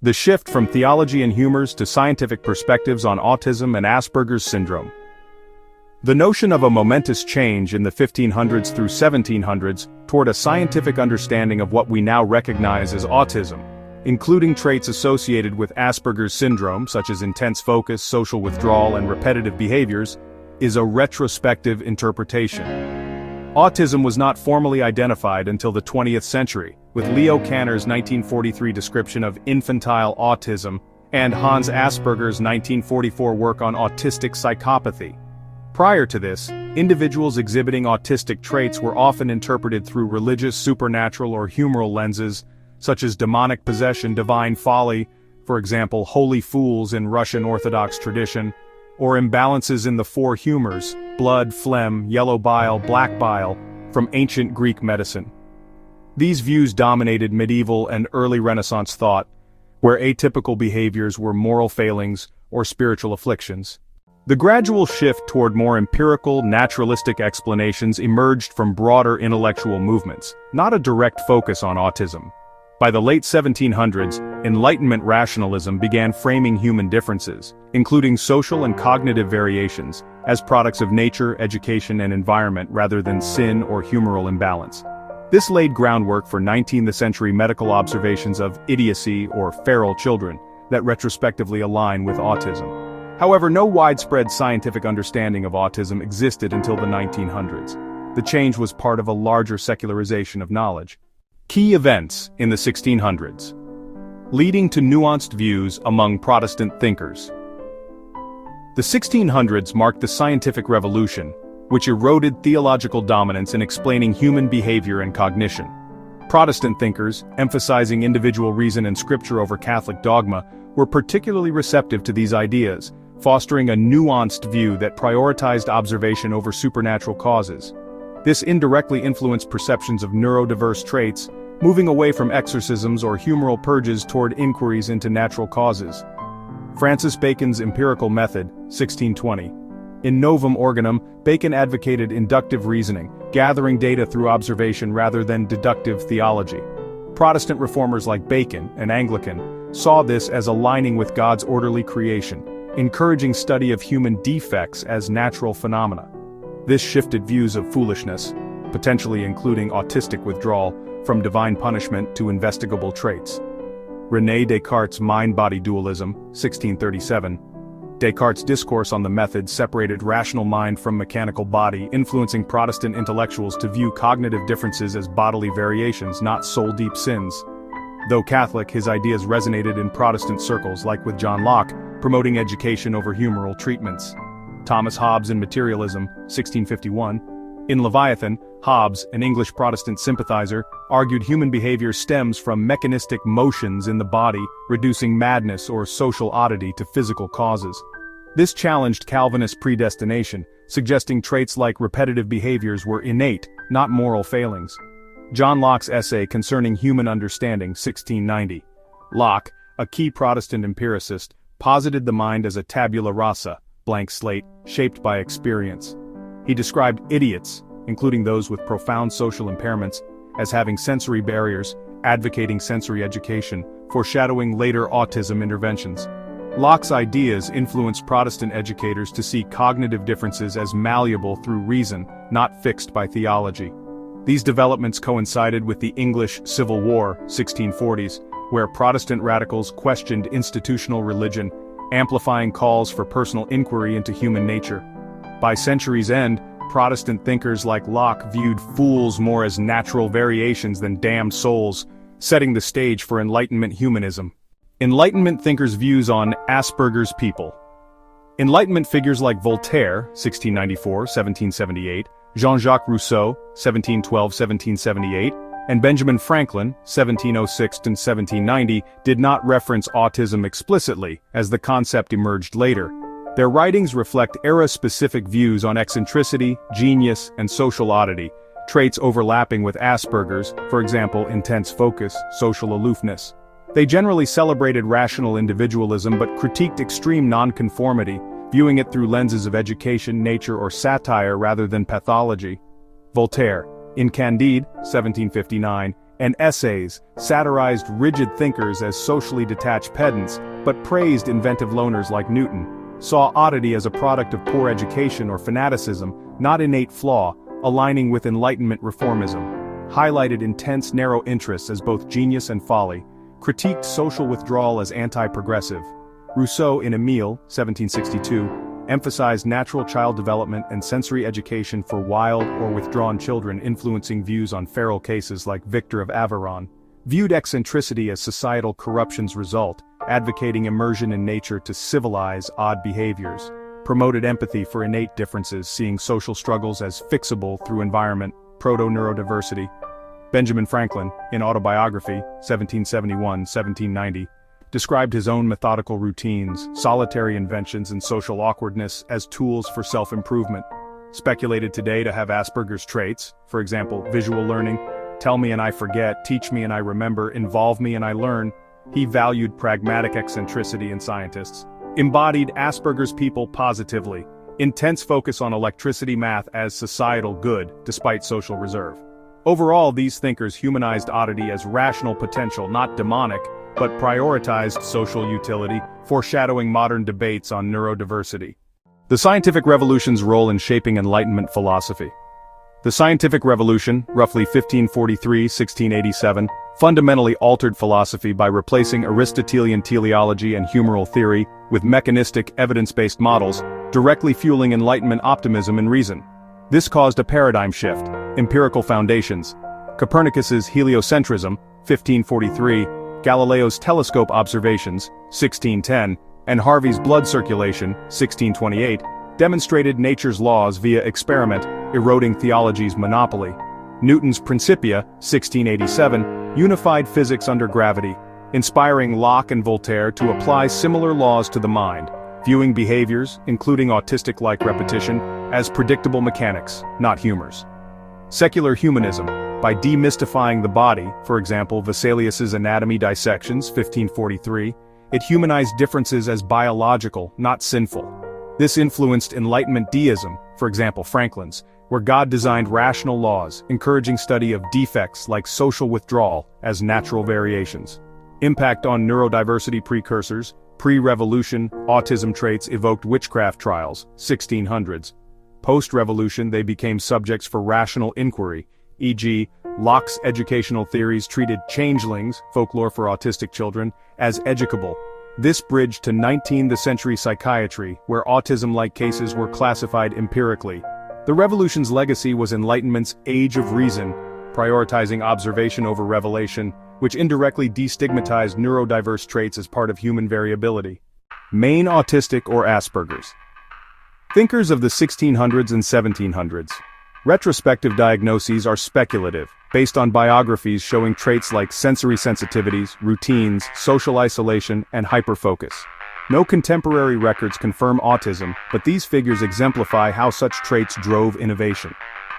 The shift from theology and humors to scientific perspectives on autism and Asperger's syndrome. The notion of a momentous change in the 1500s through 1700s toward a scientific understanding of what we now recognize as autism, including traits associated with Asperger's syndrome such as intense focus, social withdrawal, and repetitive behaviors, is a retrospective interpretation. Autism was not formally identified until the 20th century, with Leo Kanner's 1943 description of infantile autism and Hans Asperger's 1944 work on autistic psychopathy. Prior to this, individuals exhibiting autistic traits were often interpreted through religious, supernatural, or humoral lenses, such as demonic possession, divine folly, for example, holy fools in Russian Orthodox tradition, or imbalances in the four humors, blood, phlegm, yellow bile, black bile, from ancient Greek medicine. These views dominated medieval and early Renaissance thought, where atypical behaviors were moral failings or spiritual afflictions. The gradual shift toward more empirical, naturalistic explanations emerged from broader intellectual movements, not a direct focus on autism. By the late 1700s, Enlightenment rationalism began framing human differences, including social and cognitive variations, as products of nature, education, and environment rather than sin or humoral imbalance. This laid groundwork for 19th-century medical observations of idiocy or feral children that retrospectively align with autism. However, no widespread scientific understanding of autism existed until the 1900s. The change was part of a larger secularization of knowledge. Key events in the 1600s, leading to nuanced views among Protestant thinkers. The 1600s marked the scientific revolution, which eroded theological dominance in explaining human behavior and cognition. Protestant thinkers, emphasizing individual reason and scripture over Catholic dogma, were particularly receptive to these ideas, fostering a nuanced view that prioritized observation over supernatural causes. This indirectly influenced perceptions of neurodiverse traits, moving away from exorcisms or humoral purges toward inquiries into natural causes. Francis Bacon's empirical method, 1620. In Novum Organum, Bacon advocated inductive reasoning, gathering data through observation rather than deductive theology. Protestant reformers like Bacon, an Anglican, saw this as aligning with God's orderly creation, encouraging study of human defects as natural phenomena. This shifted views of foolishness, potentially including autistic withdrawal, from divine punishment to investigable traits. René Descartes' mind-body dualism, 1637. Descartes' discourse on the method separated rational mind from mechanical body, influencing Protestant intellectuals to view cognitive differences as bodily variations, not soul-deep sins. Though Catholic, his ideas resonated in Protestant circles, like with John Locke, promoting education over humoral treatments. Thomas Hobbes in Materialism, 1651. In Leviathan, Hobbes, an English Protestant sympathizer, argued human behavior stems from mechanistic motions in the body, reducing madness or social oddity to physical causes. This challenged Calvinist predestination, suggesting traits like repetitive behaviors were innate, not moral failings. John Locke's essay concerning human understanding, 1690. Locke, a key Protestant empiricist, posited the mind as a tabula rasa, blank slate, shaped by experience. He described idiots, including those with profound social impairments, as having sensory barriers, advocating sensory education, foreshadowing later autism interventions. Locke's ideas influenced Protestant educators to see cognitive differences as malleable through reason, not fixed by theology. These developments coincided with the English Civil War, 1640s, where Protestant radicals questioned institutional religion, amplifying calls for personal inquiry into human nature. By century's end, Protestant thinkers like Locke viewed fools more as natural variations than damned souls, setting the stage for Enlightenment humanism. Enlightenment thinkers' views on Asperger's people. Enlightenment figures like Voltaire, 1694-1778, Jean-Jacques Rousseau, 1712-1778, and Benjamin Franklin, 1706-1790, did not reference autism explicitly, as the concept emerged later. Their writings reflect era-specific views on eccentricity, genius, and social oddity, traits overlapping with Asperger's, for example, intense focus, social aloofness. They generally celebrated rational individualism but critiqued extreme nonconformity, viewing it through lenses of education, nature, or satire rather than pathology. Voltaire, in Candide, 1759, and essays satirized rigid thinkers as socially detached pedants, but praised inventive loners like Newton, saw oddity as a product of poor education or fanaticism, not innate flaw, aligning with Enlightenment reformism, highlighted intense narrow interests as both genius and folly, critiqued social withdrawal as anti-progressive. Rousseau in Emile, 1762, emphasized natural child development and sensory education for wild or withdrawn children, influencing views on feral cases like Victor of Aveyron, viewed eccentricity as societal corruption's result, advocating immersion in nature to civilize odd behaviors, promoted empathy for innate differences, seeing social struggles as fixable through environment, proto-neurodiversity. Benjamin Franklin, in Autobiography, 1771-1790, described his own methodical routines, solitary inventions and social awkwardness as tools for self-improvement. Speculated today to have Asperger's traits, for example, visual learning, tell me and I forget, teach me and I remember, involve me and I learn, he valued pragmatic eccentricity in scientists. Embodied Asperger's people positively, intense focus on electricity math as societal good, despite social reserve. Overall, these thinkers humanized oddity as rational potential, not demonic, but prioritized social utility, foreshadowing modern debates on neurodiversity. The scientific revolution's role in shaping Enlightenment philosophy. The scientific revolution, roughly 1543-1687, fundamentally altered philosophy by replacing Aristotelian teleology and humoral theory with mechanistic, evidence-based models, directly fueling Enlightenment optimism and reason. This caused a paradigm shift, empirical foundations. Copernicus's heliocentrism, 1543, Galileo's telescope observations, 1610, and Harvey's blood circulation, 1628, demonstrated nature's laws via experiment, eroding theology's monopoly. Newton's Principia, 1687, unified physics under gravity, inspiring Locke and Voltaire to apply similar laws to the mind, viewing behaviors, including autistic-like repetition, as predictable mechanics, not humors. Secular humanism, by demystifying the body, for example Vesalius's Anatomy Dissections, 1543, it humanized differences as biological, not sinful. This influenced Enlightenment deism, for example Franklin's, where God designed rational laws, encouraging study of defects like social withdrawal as natural variations. Impact on neurodiversity precursors, pre-revolution, autism traits evoked witchcraft trials, 1600s. Post-revolution they became subjects for rational inquiry, e.g., Locke's educational theories treated changelings, folklore for autistic children, as educable. This bridged to 19th century psychiatry, where autism-like cases were classified empirically. The revolution's legacy was Enlightenment's Age of Reason, prioritizing observation over revelation, which indirectly destigmatized neurodiverse traits as part of human variability. Main autistic or Asperger's. Thinkers of the 1600s and 1700s. Retrospective diagnoses are speculative, based on biographies showing traits like sensory sensitivities, routines, social isolation, and hyperfocus. No contemporary records confirm autism, but these figures exemplify how such traits drove innovation.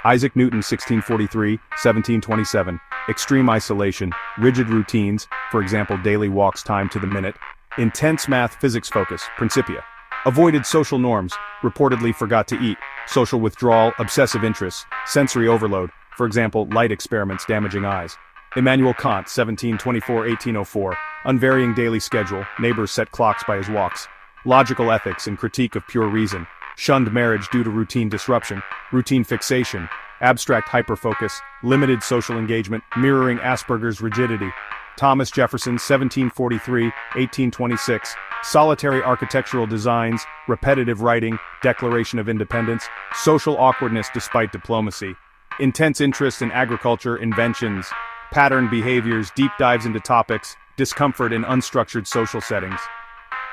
Isaac Newton, 1643-1727, extreme isolation, rigid routines, for example daily walks timed to the minute, intense math physics focus, Principia. Avoided social norms, reportedly forgot to eat, social withdrawal, obsessive interests, sensory overload, for example light experiments damaging eyes. Immanuel Kant, 1724-1804, unvarying daily schedule, neighbors set clocks by his walks. Logical ethics and critique of pure reason, shunned marriage due to routine disruption, routine fixation, abstract hyperfocus, limited social engagement, mirroring Asperger's rigidity. Thomas Jefferson, 1743-1826, solitary architectural designs, repetitive writing, Declaration of Independence, social awkwardness despite diplomacy, intense interest in agriculture, inventions, pattern behaviors, deep dives into topics, discomfort in unstructured social settings.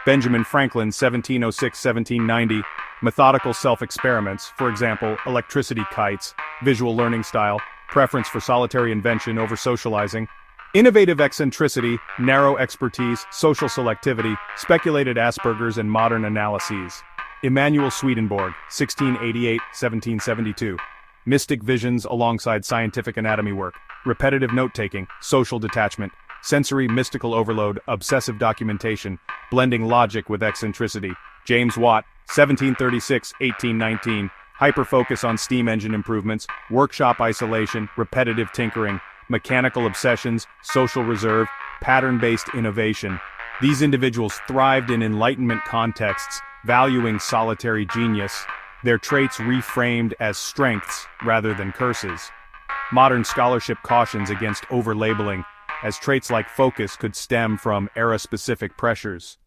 Benjamin Franklin, 1706-1790, methodical self-experiments, for example, electricity kites, visual learning style, preference for solitary invention over socializing. Innovative eccentricity, narrow expertise, social selectivity, speculated Asperger's and modern analyses. Emanuel Swedenborg, 1688-1772. Mystic visions alongside scientific anatomy work, repetitive note-taking, social detachment, sensory mystical overload, obsessive documentation, blending logic with eccentricity. James Watt, 1736-1819. Hyperfocus on steam engine improvements, workshop isolation, repetitive tinkering, mechanical obsessions, social reserve, pattern-based innovation. These individuals thrived in Enlightenment contexts, valuing solitary genius, their traits reframed as strengths rather than curses. Modern scholarship cautions against over-labeling, as traits like focus could stem from era-specific pressures.